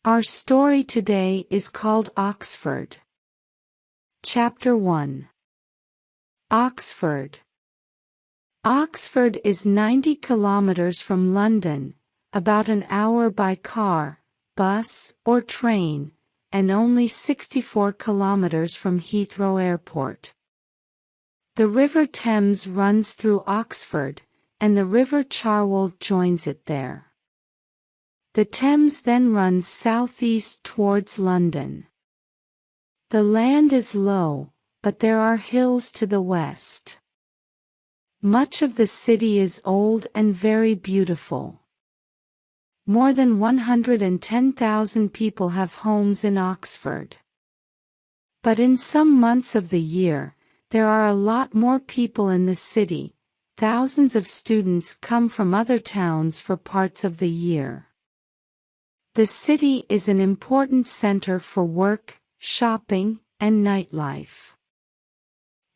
Our story today is called Oxford. Chapter 1. Oxford. Oxford is 90 kilometers from London, about an hour by car, bus, or train, and only 64 kilometers from Heathrow Airport. The River Thames runs through Oxford, and the River Cherwell joins it there. The Thames then runs southeast towards London. The land is low, but there are hills to the west. Much of the city is old and very beautiful. More than 110,000 people have homes in Oxford. But in some months of the year, there are a lot more people in the city. Thousands of students come from other towns for parts of the year. The city is an important center for work, shopping, and nightlife.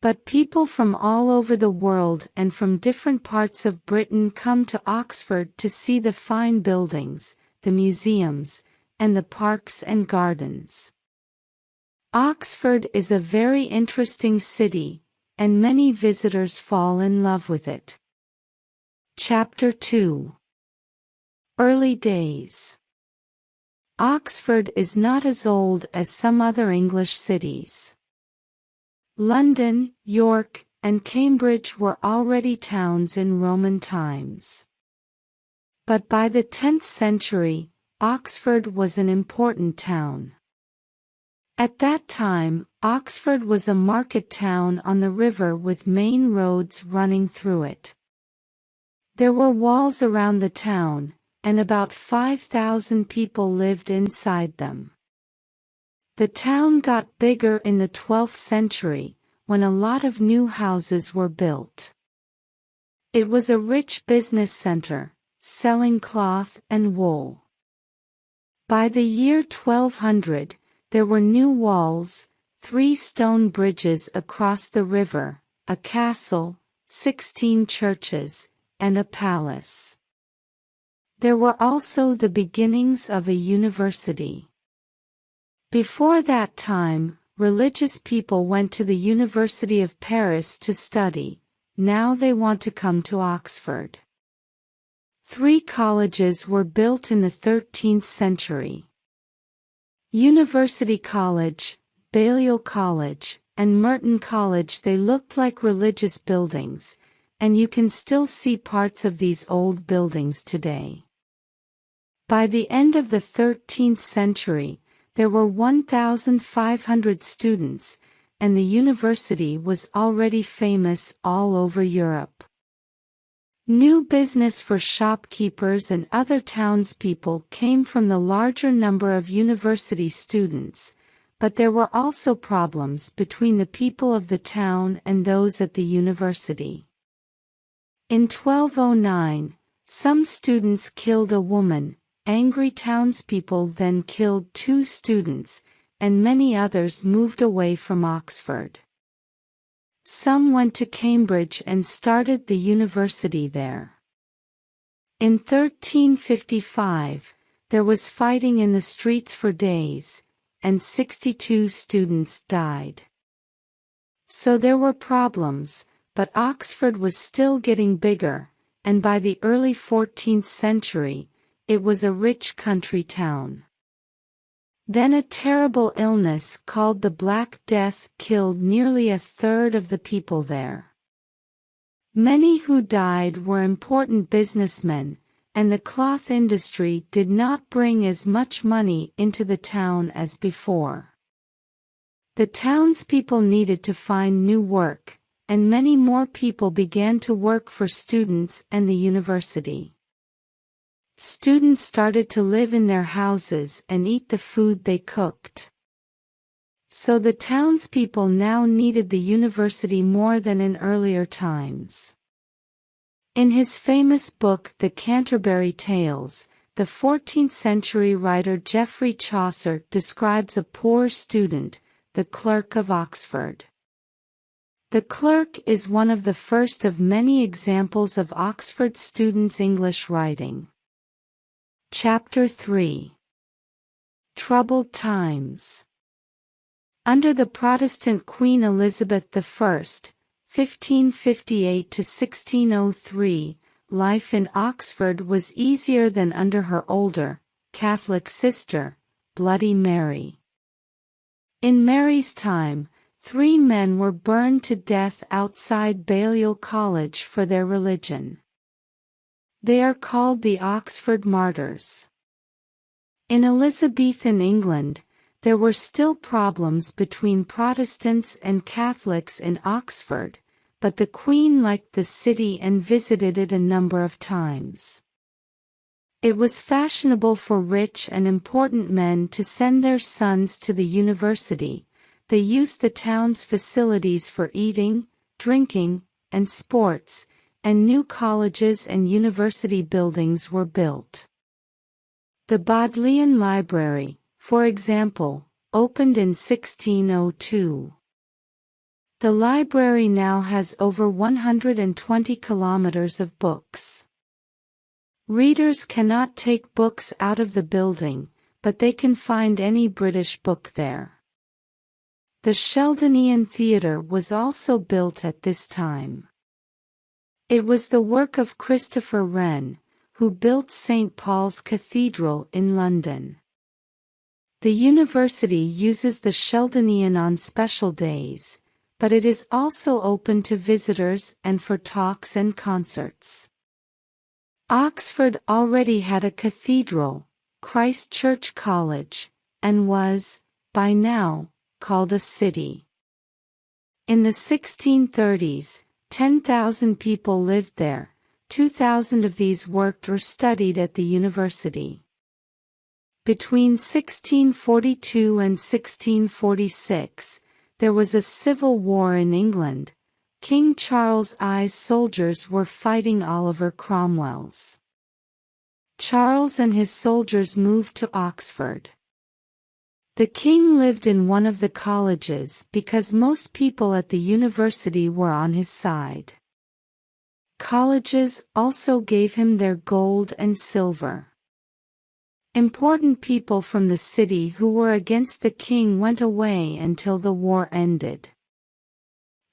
But people from all over the world and from different parts of Britain come to Oxford to see the fine buildings, the museums, and the parks and gardens. Oxford is a very interesting city, and many visitors fall in love with it. Chapter 2. Early days. Oxford is not as old as some other English cities. London, York, and Cambridge were already towns in Roman times. But by the 10th century, Oxford was an important town. At that time, Oxford was a market town on the river with main roads running through it. There were walls around the town, and about 5,000 people lived inside them. The town got bigger in the 12th century, when a lot of new houses were built. It was a rich business center, selling cloth and wool. By the year 1200, there were new walls, 3 stone bridges across the river, a castle, 16 churches, and a palace. There were also the beginnings of a university. Before that time, religious people went to the University of Paris to study. Now they want to come to Oxford. 3 colleges were built in the 13th century. University College, Balliol College, and Merton College. They looked like religious buildings, and you can still see parts of these old buildings today. By the end of the 13th century, there were 1,500 students, and the university was already famous all over Europe. New business for shopkeepers and other townspeople came from the larger number of university students, but there were also problems between the people of the town and those at the university. In 1209, some students killed a woman. Angry townspeople then killed 2 students, and many others moved away from Oxford. Some went to Cambridge and started the university there. In 1355, there was fighting in the streets for days, and 62 students died. So there were problems, but Oxford was still getting bigger, and by the early 14th century, it was a rich country town. Then a terrible illness called the Black Death killed nearly a third of the people there. Many who died were important businessmen, and the cloth industry did not bring as much money into the town as before. The townspeople needed to find new work, and many more people began to work for students and the university. Students started to live in their houses and eat the food they cooked. So the townspeople now needed the university more than in earlier times. In his famous book The Canterbury Tales, the 14th century writer Geoffrey Chaucer describes a poor student, the Clerk of Oxford. The clerk is one of the first of many examples of Oxford students' English writing. Chapter 3. troubled times. Under the Protestant Queen Elizabeth I, 1558 to 1603, life in Oxford was easier than under her older, Catholic sister, Bloody Mary. In Mary's time, 3 men were burned to death outside Balliol College for their religion. They are called the Oxford Martyrs. In Elizabethan England, there were still problems between Protestants and Catholics in Oxford, but the Queen liked the city and visited it a number of times. It was fashionable for rich and important men to send their sons to the university. They used the town's facilities for eating, drinking, and sports, and new colleges and university buildings were built. The Bodleian Library, for example, opened in 1602. The library now has over 120 kilometers of books. Readers cannot take books out of the building, but they can find any British book there. The Sheldonian Theatre was also built at this time. It was the work of Christopher Wren, who built St. Paul's Cathedral in London. The university uses the Sheldonian on special days, but it is also open to visitors and for talks and concerts. Oxford already had a cathedral, Christ Church College, and was, by now, called a city. In the 1630s, 10,000 people lived there. 2,000 of these worked or studied at the university. Between 1642 and 1646, there was a civil war in England. King Charles I's soldiers were fighting Oliver Cromwell's. Charles and his soldiers moved to Oxford. The king lived in one of the colleges because most people at the university were on his side. Colleges also gave him their gold and silver. Important people from the city who were against the king went away until the war ended.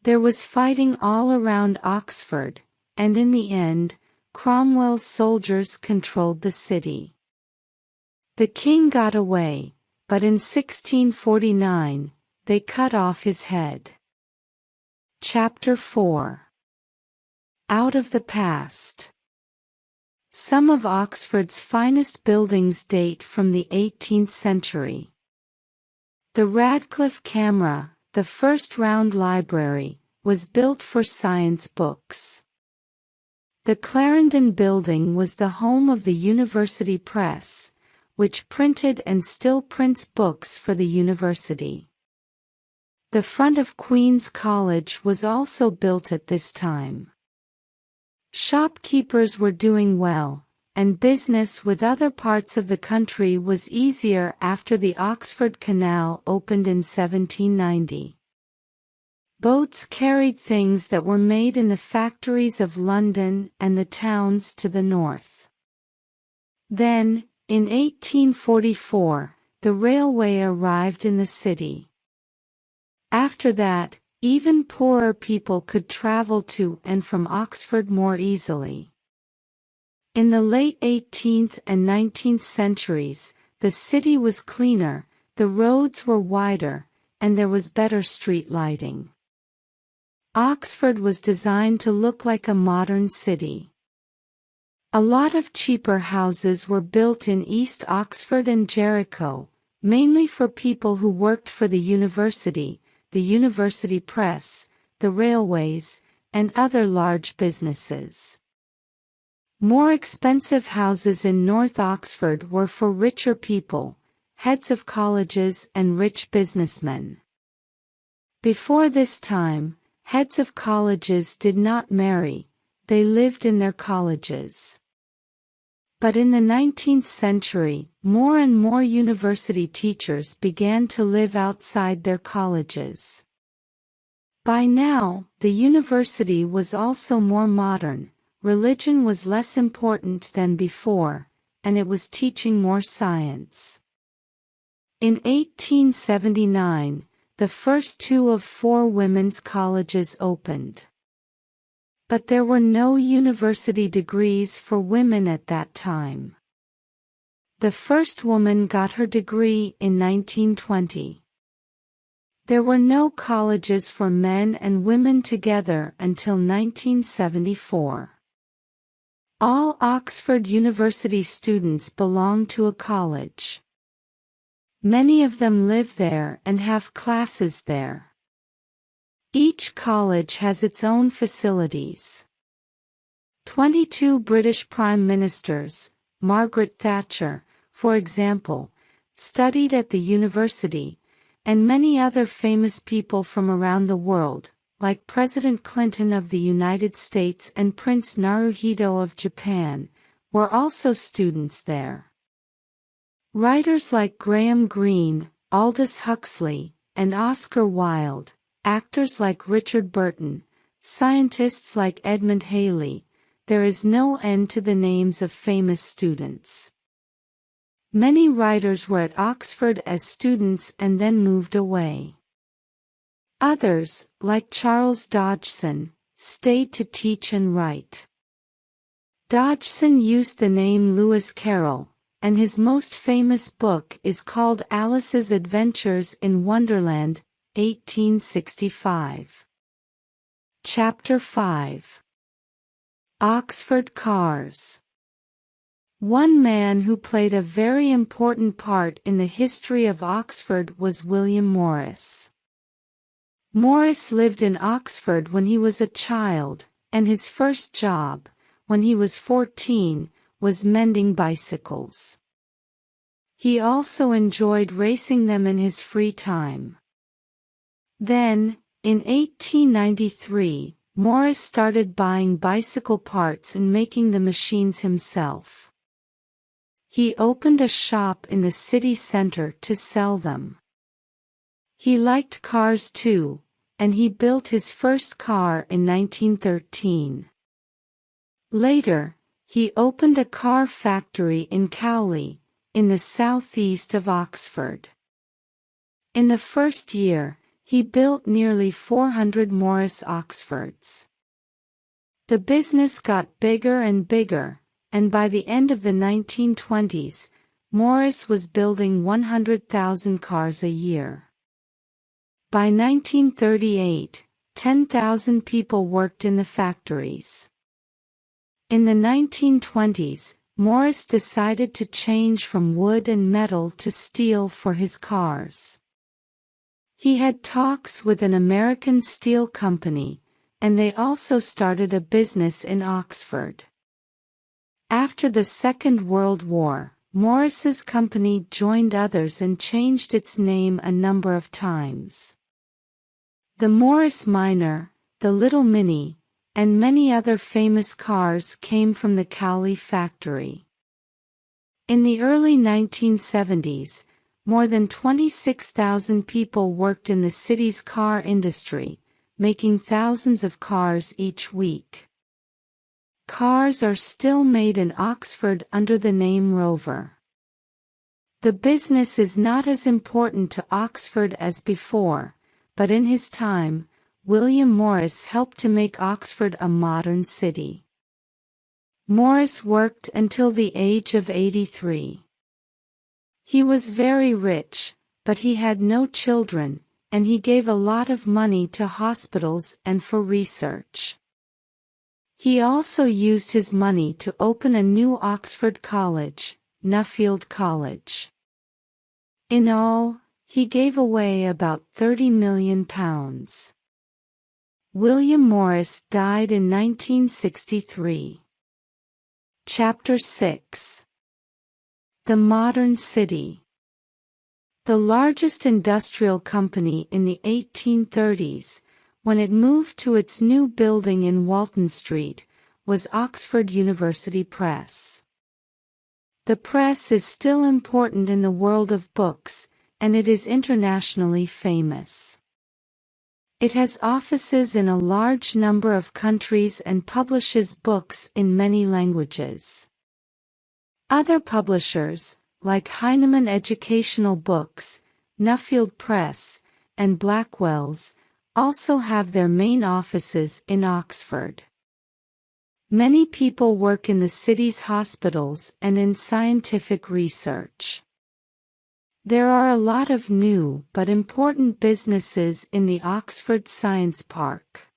There was fighting all around Oxford, and in the end, Cromwell's soldiers controlled the city. The king got away, but in 1649, they cut off his head. Chapter 4. Out of the past. Some of Oxford's finest buildings date from the 18th century. The Radcliffe Camera, the first round library, was built for science books. The Clarendon Building was the home of the University Press, which printed and still prints books for the university. The front of Queen's College was also built at this time. Shopkeepers were doing well, and business with other parts of the country was easier after the Oxford Canal opened in 1790. Boats carried things that were made in the factories of London and the towns to the north. Then, in 1844, the railway arrived in the city. After that, even poorer people could travel to and from Oxford more easily. In the late 18th and 19th centuries, the city was cleaner, the roads were wider, and there was better street lighting. Oxford was designed to look like a modern city. A lot of cheaper houses were built in East Oxford and Jericho, mainly for people who worked for the university press, the railways, and other large businesses. More expensive houses in North Oxford were for richer people, heads of colleges and rich businessmen. Before this time, heads of colleges did not marry, they lived in their colleges. But in the 19th century, more and more university teachers began to live outside their colleges. By now, the university was also more modern, religion was less important than before, and it was teaching more science. In 1879, the first two of four women's colleges opened. But there were no university degrees for women at that time. The first woman got her degree in 1920. There were no colleges for men and women together until 1974. All Oxford University students belong to a college. Many of them live there and have classes there. Each college has its own facilities. 22 British Prime Ministers, Margaret Thatcher, for example, studied at the university, and many other famous people from around the world, like President Clinton of the United States and Prince Naruhito of Japan, were also students there. Writers like Graham Greene, Aldous Huxley, and Oscar Wilde, actors like Richard Burton, scientists like Edmund Halley, there is no end to the names of famous students. Many writers were at Oxford as students and then moved away. Others, like Charles Dodgson, stayed to teach and write. Dodgson used the name Lewis Carroll, and his most famous book is called Alice's Adventures in Wonderland, 1865. Chapter 5. Oxford Cars. One man who played a very important part in the history of Oxford was William Morris. Morris lived in Oxford when he was a child, and his first job, when he was 14, was mending bicycles. He also enjoyed racing them in his free time. Then, in 1893, Morris started buying bicycle parts and making the machines himself. He opened a shop in the city center to sell them. He liked cars too, and he built his first car in 1913. Later, he opened a car factory in Cowley, in the southeast of Oxford. In the first year, he built nearly 400 Morris Oxfords. The business got bigger and bigger, and by the end of the 1920s, Morris was building 100,000 cars a year. By 1938, 10,000 people worked in the factories. In the 1920s, Morris decided to change from wood and metal to steel for his cars. He had talks with an American steel company, and they also started a business in Oxford. After the Second World War, Morris's company joined others and changed its name a number of times. The Morris Minor, the Little Mini, and many other famous cars came from the Cowley factory. In the early 1970s, more than 26,000 people worked in the city's car industry, making thousands of cars each week. Cars are still made in Oxford under the name Rover. The business is not as important to Oxford as before, but in his time, William Morris helped to make Oxford a modern city. Morris worked until the age of 83. He was very rich, but he had no children, and he gave a lot of money to hospitals and for research. He also used his money to open a new Oxford college, Nuffield College. In all, he gave away about £30 million. William Morris died in 1963. Chapter 6. The Modern City. The largest industrial company in the 1830s, when it moved to its new building in Walton Street, was Oxford University Press. The press is still important in the world of books, and it is internationally famous. It has offices in a large number of countries and publishes books in many languages. Other publishers, like Heinemann Educational Books, Nuffield Press, and Blackwell's, also have their main offices in Oxford. Many people work in the city's hospitals and in scientific research. There are a lot of new but important businesses in the Oxford Science Park.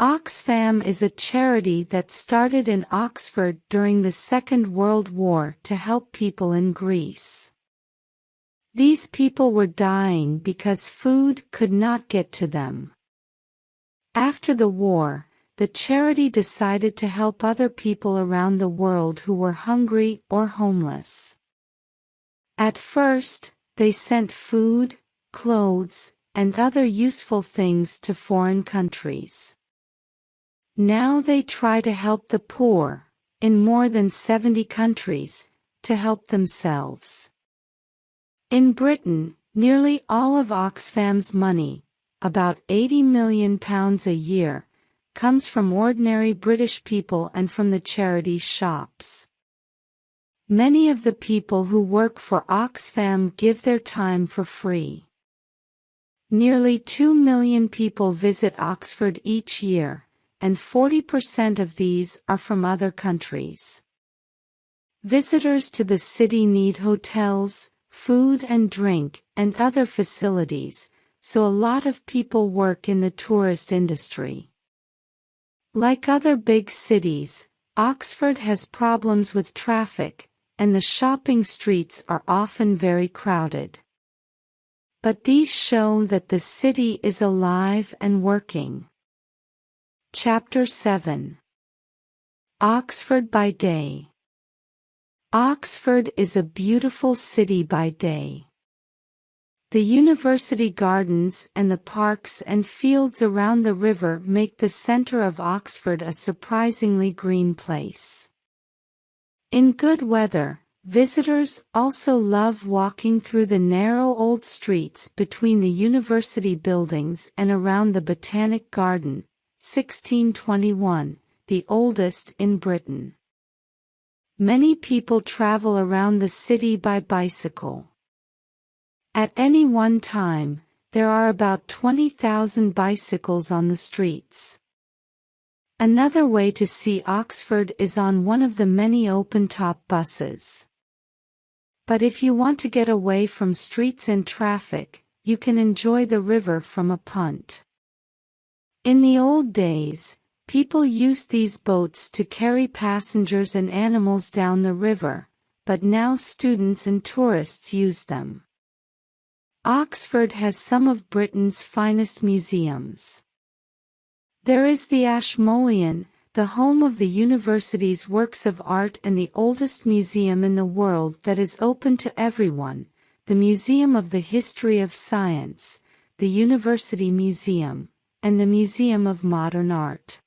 Oxfam is a charity that started in Oxford during the Second World War to help people in Greece. These people were dying because food could not get to them. After the war, the charity decided to help other people around the world who were hungry or homeless. At first, they sent food, clothes, and other useful things to foreign countries. Now they try to help the poor, in more than 70 countries, to help themselves. In Britain, nearly all of Oxfam's money, about £80 million a year, comes from ordinary British people and from the charity's shops. Many of the people who work for Oxfam give their time for free. Nearly 2 million people visit Oxford each year, and 40% of these are from other countries. Visitors to the city need hotels, food and drink, and other facilities, so a lot of people work in the tourist industry. Like other big cities, Oxford has problems with traffic, and the shopping streets are often very crowded. But these show that the city is alive and working. Chapter 7. Oxford by Day. Oxford is a beautiful city by day. The university gardens and the parks and fields around the river make the center of Oxford a surprisingly green place. In good weather, visitors also love walking through the narrow old streets between the university buildings and around the Botanic Garden, 1621, the oldest in Britain. Many people travel around the city by bicycle. At any one time, there are about 20,000 bicycles on the streets. Another way to see Oxford is on one of the many open-top buses. But if you want to get away from streets and traffic, you can enjoy the river from a punt. In the old days, people used these boats to carry passengers and animals down the river, but now students and tourists use them. Oxford has some of Britain's finest museums. There is the Ashmolean, the home of the university's works of art and the oldest museum in the world that is open to everyone, the Museum of the History of Science, the University Museum, and the Museum of Modern Art.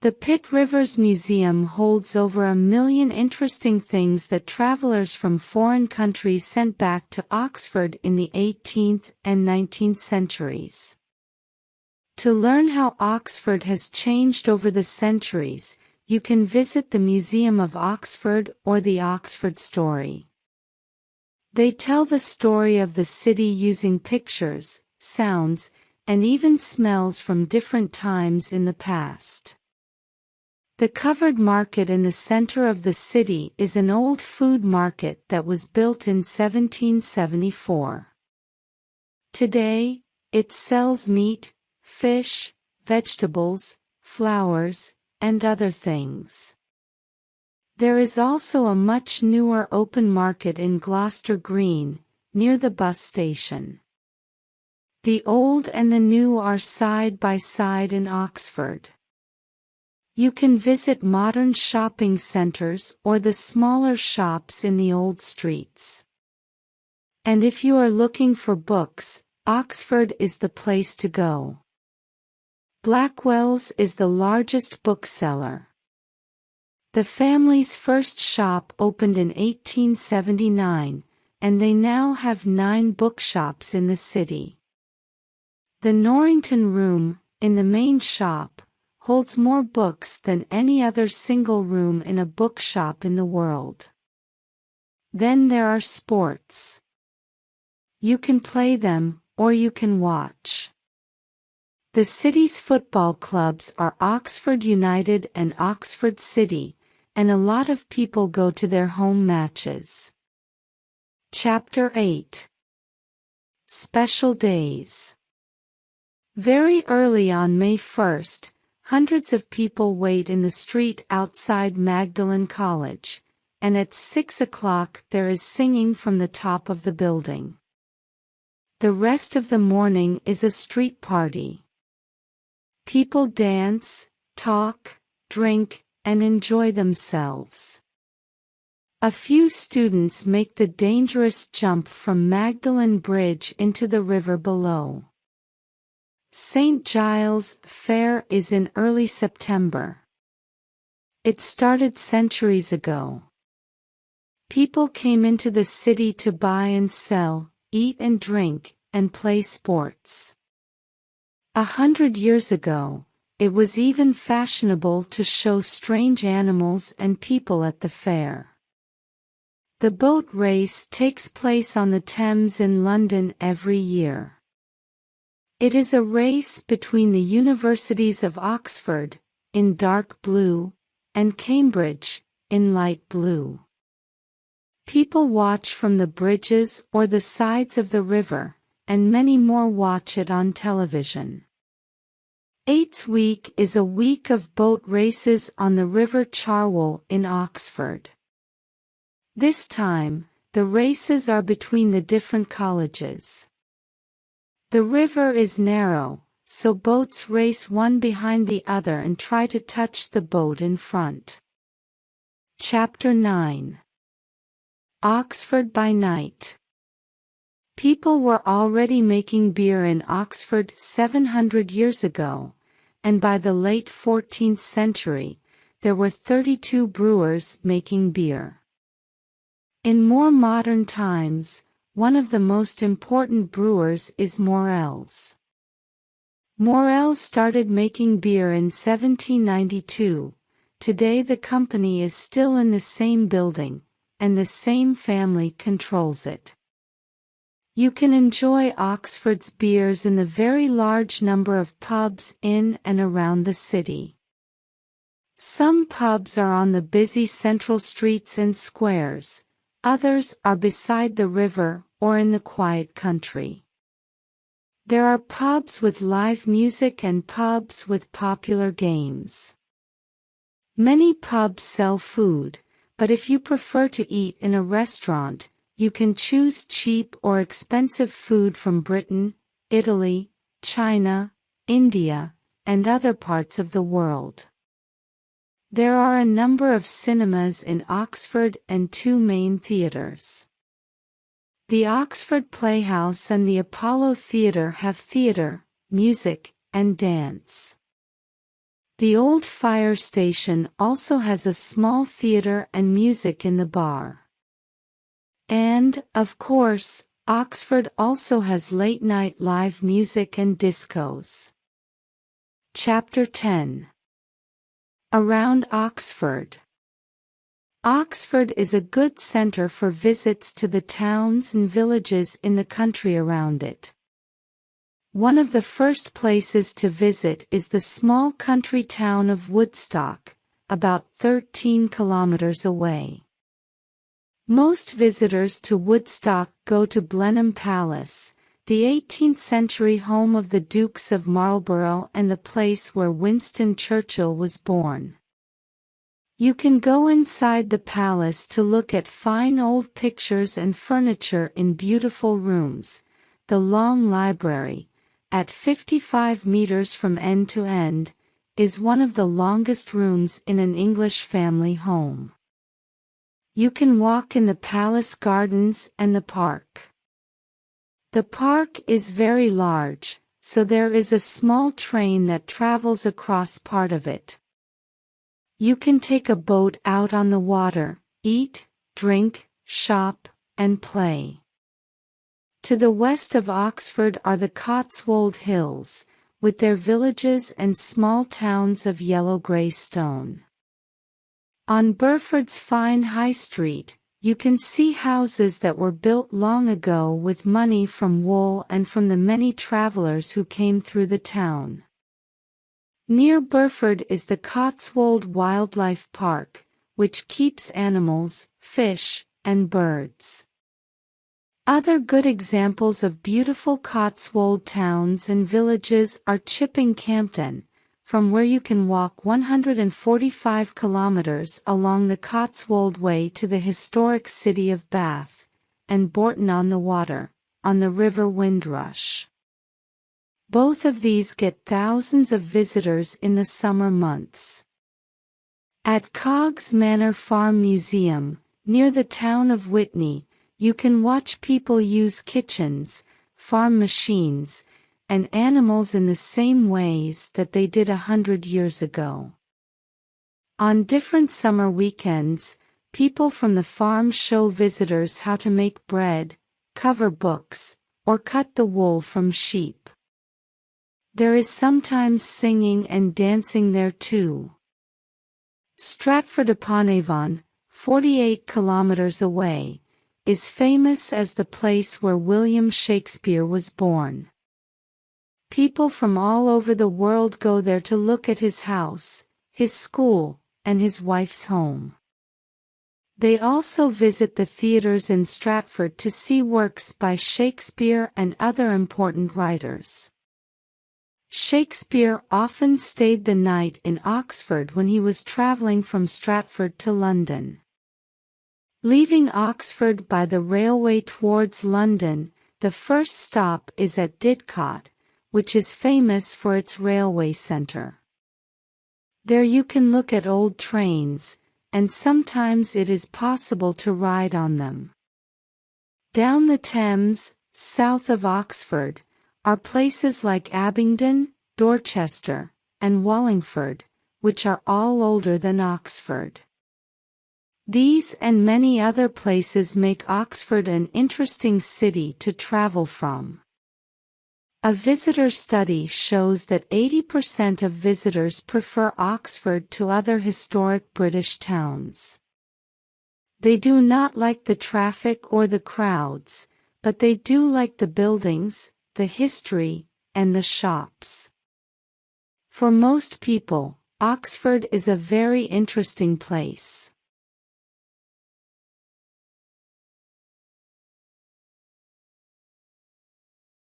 The Pitt Rivers Museum holds over 1 million interesting things that travelers from foreign countries sent back to Oxford in the 18th and 19th centuries. To learn how Oxford has changed over the centuries, you can visit the Museum of Oxford or the Oxford Story. They tell the story of the city using pictures, sounds, and even smells from different times in the past. The covered market in the center of the city is an old food market that was built in 1774. Today, it sells meat, fish, vegetables, flowers, and other things. There is also a much newer open market in Gloucester Green, near the bus station. The old and the new are side by side in Oxford. You can visit modern shopping centers or the smaller shops in the old streets. And if you are looking for books, Oxford is the place to go. Blackwell's is the largest bookseller. The family's first shop opened in 1879, and they now have 9 bookshops in the city. The Norrington Room, in the main shop, holds more books than any other single room in a bookshop in the world. Then there are sports. You can play them, or you can watch. The city's football clubs are Oxford United and Oxford City, and a lot of people go to their home matches. Chapter 8. Special Days. Very early on May 1st, hundreds of people wait in the street outside Magdalen College, and at 6 o'clock there is singing from the top of the building. The rest of the morning is a street party. People dance, talk, drink, and enjoy themselves. A few students make the dangerous jump from Magdalen Bridge into the river below. St. Giles' Fair is in early September. It started centuries ago. People came into the city to buy and sell, eat and drink, and play sports. 100 years ago, it was even fashionable to show strange animals and people at the fair. The boat race takes place on the Thames in London every year. It is a race between the universities of Oxford, in dark blue, and Cambridge, in light blue. People watch from the bridges or the sides of the river, and many more watch it on television. Eights Week is a week of boat races on the River Cherwell in Oxford. This time, the races are between the different colleges. The river is narrow, so boats race one behind the other and try to touch the boat in front. Chapter 9. Oxford by Night. People were already making beer in Oxford 700 years ago, and by the late 14th century, there were 32 brewers making beer. In more modern times, one of the most important brewers is Morel's. Morel's started making beer in 1792. Today the company is still in the same building, and the same family controls it. You can enjoy Oxford's beers in the very large number of pubs in and around the city. Some pubs are on the busy central streets and squares, others are beside the river or in the quiet country. There are pubs with live music and pubs with popular games. Many pubs sell food, but if you prefer to eat in a restaurant, you can choose cheap or expensive food from Britain, Italy, China, India, and other parts of the world. There are a number of cinemas in Oxford and 2 main theatres. The Oxford Playhouse and the Apollo Theatre have theatre, music, and dance. The old fire station also has a small theatre and music in the bar. And, of course, Oxford also has late-night live music and discos. Chapter 10. Around Oxford. Oxford is a good centre for visits to the towns and villages in the country around it. One of the first places to visit is the small country town of Woodstock, about 13 kilometers away. Most visitors to Woodstock go to Blenheim Palace, the 18th century home of the Dukes of Marlborough and the place where Winston Churchill was born. You can go inside the palace to look at fine old pictures and furniture in beautiful rooms. The long library, at 55 meters from end to end, is one of the longest rooms in an English family home. You can walk in the palace gardens and the park. The park is very large, so there is a small train that travels across part of it. You can take a boat out on the water, eat, drink, shop, and play. To the west of Oxford are the Cotswold Hills, with their villages and small towns of yellow grey stone. On Burford's fine High Street, You can see houses that were built long ago with money from wool and from the many travelers who came through the town. Near Burford is the Cotswold Wildlife Park, which keeps animals, fish, and birds. Other good examples of beautiful Cotswold towns and villages are Chipping Campden, from where you can walk 145 kilometers along the Cotswold Way to the historic city of Bath, and Bourton-on-the-Water, on the River Windrush. Both of these get thousands of visitors in the summer months. At Coggs Manor Farm Museum, near the town of Whitney, you can watch people use kitchens, farm machines, and animals in the same ways that they did 100 years ago. On different summer weekends, people from the farm show visitors how to make bread, cover books, or cut the wool from sheep. There is sometimes singing and dancing there too. Stratford-upon-Avon, 48 kilometers away, is famous as the place where William Shakespeare was born. People from all over the world go there to look at his house, his school, and his wife's home. They also visit the theaters in Stratford to see works by Shakespeare and other important writers. Shakespeare often stayed the night in Oxford when he was travelling from Stratford to London. Leaving Oxford by the railway towards London, the first stop is at Didcot, which is famous for its railway centre. There you can look at old trains, and sometimes it is possible to ride on them. Down the Thames, south of Oxford, are places like Abingdon, Dorchester, and Wallingford, which are all older than Oxford. These and many other places make Oxford an interesting city to travel from. A visitor study shows that 80% of visitors prefer Oxford to other historic British towns. They do not like the traffic or the crowds, but they do like the buildings, the history, and the shops. For most people, Oxford is a very interesting place.